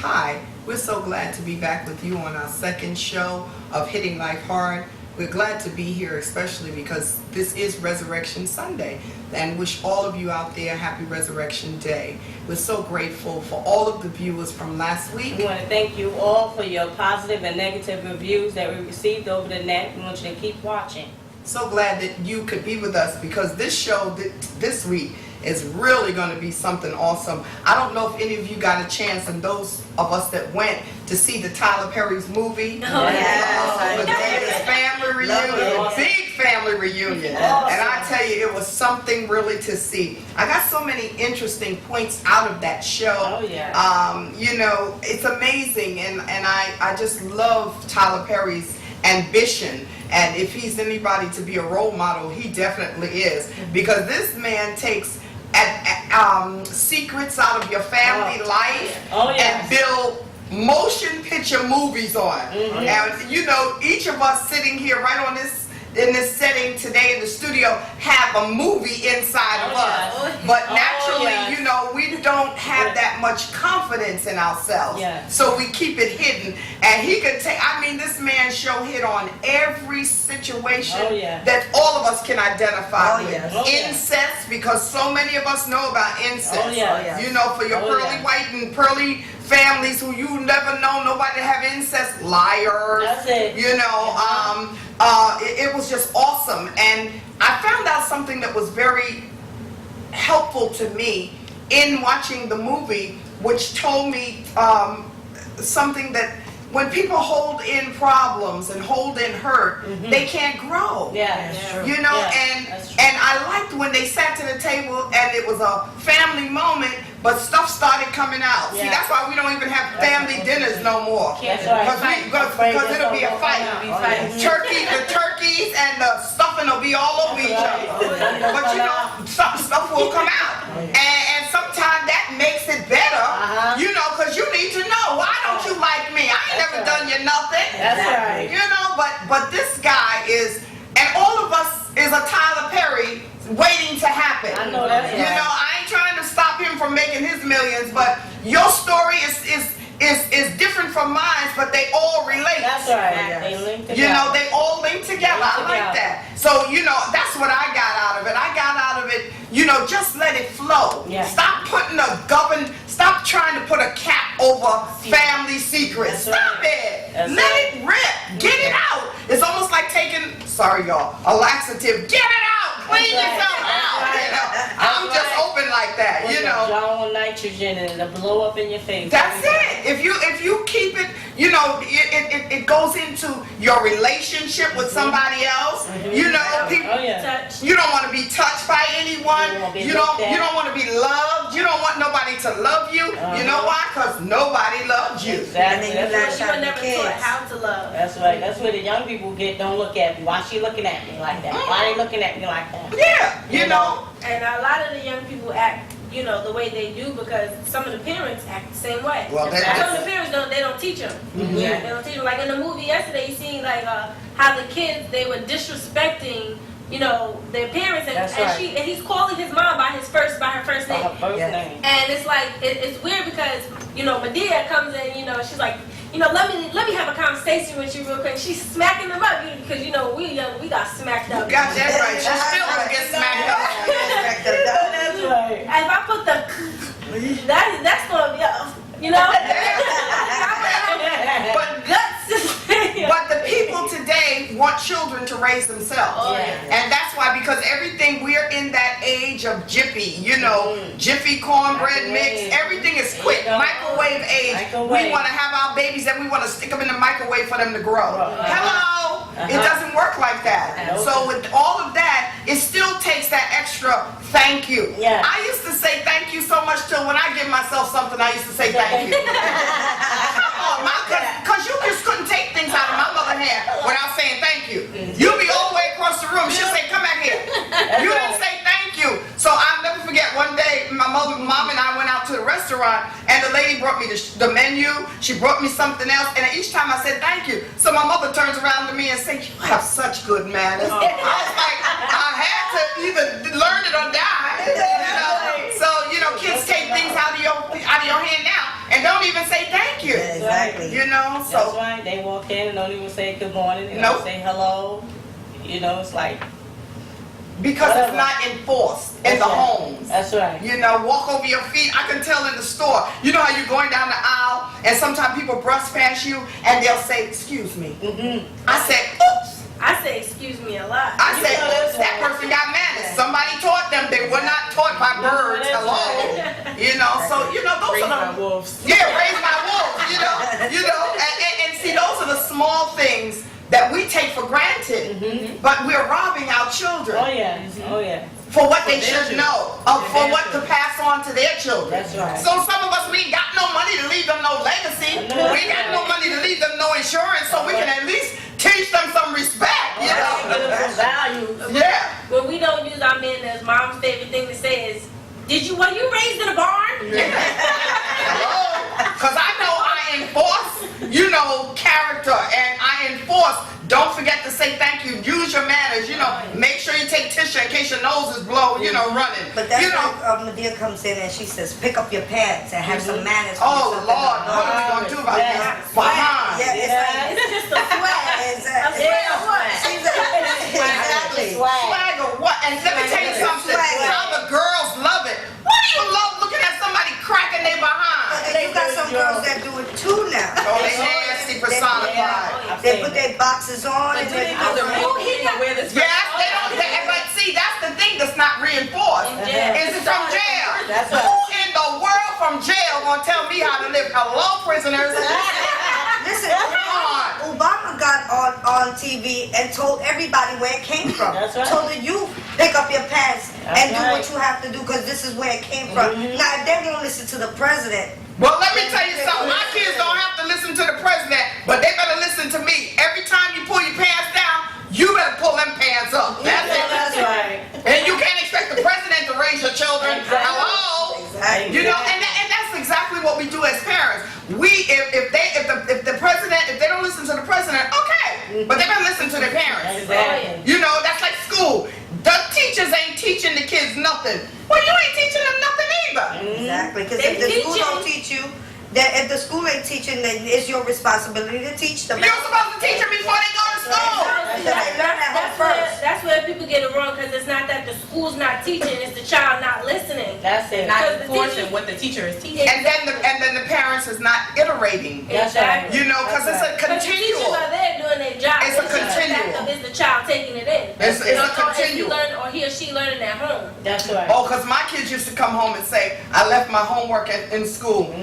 Hi, we're so glad to be back with you on our second show of Hitting Life Hard. We're glad to be here, especially because this is Resurrection Sunday, and wish all of you out there happy Resurrection Day. We're so grateful for all of the viewers from last week. We want to thank you all for your positive and negative reviews that we received over the net. We want you to keep watching. So glad that you could be with us, because this show this week is really going to be something awesome. I don't know if any of you got a chance, and those of us that went to see the Tyler Perry's movie. Oh, yes. The Davis family reunion, big family reunion. And I tell you, it was something really to see. I got so many interesting points out of that show. Oh, yeah. You know, it's amazing, and I just love Tyler Perry's ambition. And if he's anybody to be a role model, he definitely is, because this man takes secrets out of your family life and build motion picture movies on. And you know, each of us sitting here right on this in this setting today in the studio have a movie inside of us. But naturally, you know, we don't have that much confidence in ourselves. So we keep it hidden. And he could take, I mean, this man's show hit on every situation that all of us can identify with. Incest, because so many of us know about incest. You know, for your pearly white and pearly families who you never know nobody have incest, liars. That's it. You know, it was just awesome. And I found out something that was very helpful to me in watching the movie, which told me something that when people hold in problems and hold in hurt, they can't grow. You know, and I liked when they sat to the table and it was a family moment, but stuff started coming out. See, that's why we don't even have family dinners no more. Because it'll be a fight. The turkeys and the stuffing will be all over each other. But you know, stuff will come out. And sometimes that makes it better, you know, because you need to know, why don't you like me? I ain't never done you nothing. You know, but this guy is, and all of us is a Tyler Perry waiting to happen. I know that's You know, I ain't trying to stop him from making his millions, but your story is different from mine, but they all relate. That's right. They link together. You know, they all link together. I like that. So, you know, that's what I got out of it. I got out of it, you know, just let it flow. Stop putting stop trying to put a cap over family secrets. Stop it. Let it rip. Get it out. It's almost like taking, sorry y'all, a laxative. Get it out. Clean yourself out. You know, I'm just open like that, you know. Draw on nitrogen and it'll blow up in your face. That's it. If you keep it, you know, it goes into your relationship with somebody else. You know, people, you don't want to be touched by anyone. You don't want to be loved. You don't want nobody to love you. You know why? Because nobody loves you. Exactly. And then You were never taught how to love. That's right. That's where the young people don't look at me. Why she looking at me like that? Why they looking at me like that? Yeah, you know. And a lot of the young people act, you know, the way they do because some of the parents act the same way. Well, some of the parents don't teach them. They don't teach them. Like in the movie yesterday, you seen like how the kids, they were disrespecting, you know, their parents, and he's calling his mom by her first name. And it's like it's weird because, you know, Medea comes in, you know, she's like, you know, let me have a conversation with you real quick. She's smacking them up because, you know, we got smacked up. You got that right. She's still gonna get smacked up. That's right. And if I put the that's gonna be, you know. But the people today want children to raise themselves. And that's why, because everything, we're in that age of Jiffy, you know, Jiffy cornbread mix, everything is quick, microwave age. We want to have our babies and we want to stick them in the microwave for them to grow. Hello? It doesn't work like that. So with all of that, it still takes that extra thank you. I used to say thank you so much till when I give myself something, I used to say thank you. Because you just couldn't take things out of my mother's hand without saying thank you. You'll be all the way across the room. She'll say, come back here. You didn't say thank you. So I'll never forget one day, my mom and I went out to the restaurant and the lady brought me the menu. She brought me something else. And each time I said thank you. So my mother turns around to me and says, you have such good manners. I was like, I had to either learn it or die. You know? So, you know, kids take things out of your hand now. And don't even say thank you. Yeah, exactly. You know, That's so right. They walk in and don't even say good morning. They Nope. don't say hello. You know, it's like because it's Whatever. not enforced in That's the right. homes. That's right. You know, walk over your feet. I can tell in the store. You know how you're going down the aisle and sometimes people brush past you and they'll say, "Excuse me." I said, "Oops." I say excuse me a lot. I You said, know that's that right. person got manners. Somebody taught them. They were not taught by birds. that's Hello. right. You know, so, you know, those Raised are by the... wolves. Yeah, raised by wolves, you know. And see, those are the small things that we take for granted. But we're robbing our children Oh yeah. Oh yeah. for what they For their should children. know, For for their what to children. pass on to their children. That's right. So some of us, we ain't got no money to leave them no legacy. I know We ain't got no money to leave them no insurance, so we can at least teach them some respect, you Give know? them some value. Yeah. When we don't use our manners, mom's favorite thing to say is, were you raised in a barn? Hello? Because I know I enforce, you know, character, and I enforce, don't forget to say thank you, use your manners, you know, make sure you take tissue in case your nose is blown, you know, running. But that's you know, when Medea comes in and she says, pick up your pants and have some manners. oh Put Lord, something what are we going to do about this? Behind. Yeah, it's like, It's just a swag. exactly. She's exactly. Swag or what? And let me tell you something, Swag. how the girls love it. Why do you love looking at somebody cracking their behind? And you got some girls that do it too now. Oh, they nasty personified. They put their boxes on But and do they they know the rule? He didn't wear this. Yes, they don't, but see, that's the thing that's not reinforced. Is it from jail? That's Who right. in the world from jail gonna tell me how to live? Hello, prisoners. listen, Come on. Obama got on TV and told everybody where it came from. That's right. Told the youth, pick up your pants and do right. what you have to do because this is where it came from. Now, if they won't listen to the president, Well, let me tell you something. My kids don't have to listen to the president, but they better listen to me. Every time you pull your pants down, you better pull them pants up. That's it. That's right. And you can't expect the president to raise your children. Exactly. Hello. exactly. You know, and that's exactly what we do as parents. If the president, if they don't listen to the president, okay, but they better listen to their parents. Exactly. You know, that's like school. The teachers ain't teaching the kids nothing. Well, you ain't teaching them nothing either. Exactly, because They if the school teach you. don't teach you, that if the school ain't teaching, then it's your responsibility to teach them. You're supposed to teach them before they go to school. They learn at home first. That's where people get it wrong because it's not that the school's not teaching, it's the child not listening. That's it. Not Because the enforcing teachers- what the teacher is teaching. And then the parents is not iterating. That's right. You know, because it's a But the teachers continual. are there doing their job. It's a just the continual. fact of is the child taking it in. It's a Or is he continual. learning, or he or she learning at home. That's right. Oh, because my kids used to come home and say, I left my homework in school.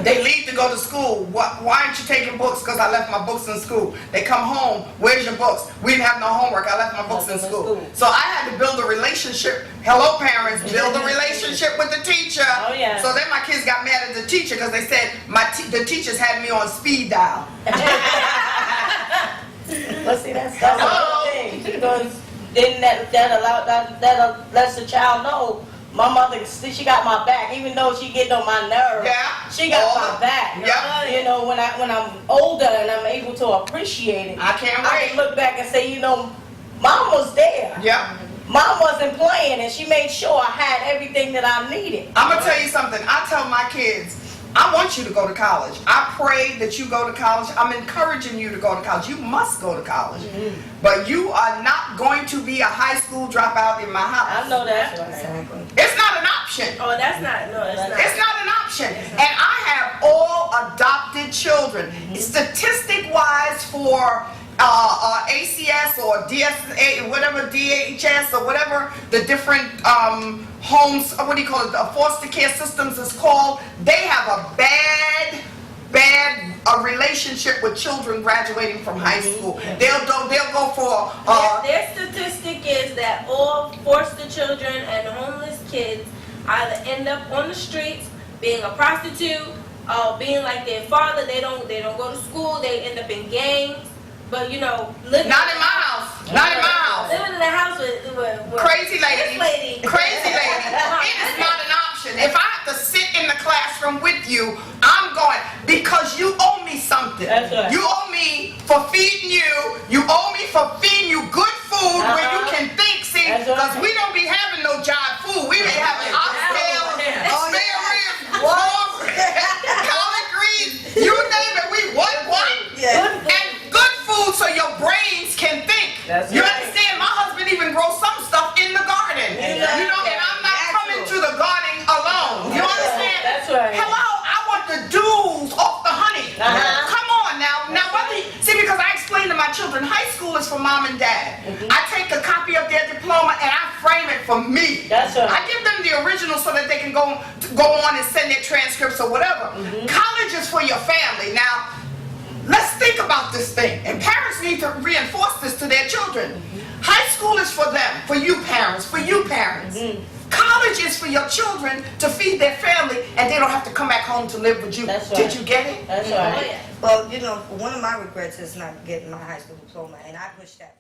They leave to go to school. Why aren't you taking books? Because I left my books in school. They come home, where's your books? We didn't have no homework. I left my books in school. So I had to build a relationship. Hello, parents. Build a relationship with the teacher. Oh, yeah. So then my kids got mad at the teacher because they said the teachers had me on speed dial. But see, that's another thing because then that lets the child know my mother, she got my back, even though she getting on my nerves. Yeah. She got All my the- back. Yeah. You know, when I'm older and I'm able to appreciate it, I can't I wait. can look back and say, you know, Mom was there. Yep. Mom wasn't playing, and she made sure I had everything that I needed. I'm gonna tell you something. I tell my kids, I want you to go to college. I pray that you go to college. I'm encouraging you to go to college. You must go to college. But you are not going to be a high school dropout in my house. I know that's right. Exactly. It's not an option. Oh, that's not, no, it's not. It's not an option. And I have all adopted children. Statistic wise for ACS or DSA, whatever, DHS or whatever the different homes, what do you call it, the foster care systems is called, they have a bad relationship with children graduating from high school. They'll go for Their statistic is that all foster children and homeless kids either end up on the streets, being a prostitute, being like their father. They don't go to school. They end up in gangs. But you know, living not in my house. Not in my house. living in the house with Crazy lady. This lady. Crazy lady. It is not an option. If I have to sit in the classroom with you, I'm going because you owe me something. That's right. You owe me for feeding you. You owe me for feeding you good food where you can think. See, That's right. because we don't be having no jive food. We be having oxtail, Oh, spare ribs, What? cornbread, children. High school is for mom and dad. I take a copy of their diploma and I frame it for me. That's right. I give them the original so that they can go on and send their transcripts or whatever. College is for your family. Now, let's think about this thing. And parents need to reinforce this to their children. High school is for them, for you parents, for you parents. College is for your children to feed their family, and they don't have to come back home to live with you. That's right. Did you get it? That's Oh, right. yeah. Well, you know, one of my regrets is not getting my high school diploma, and I pushed that.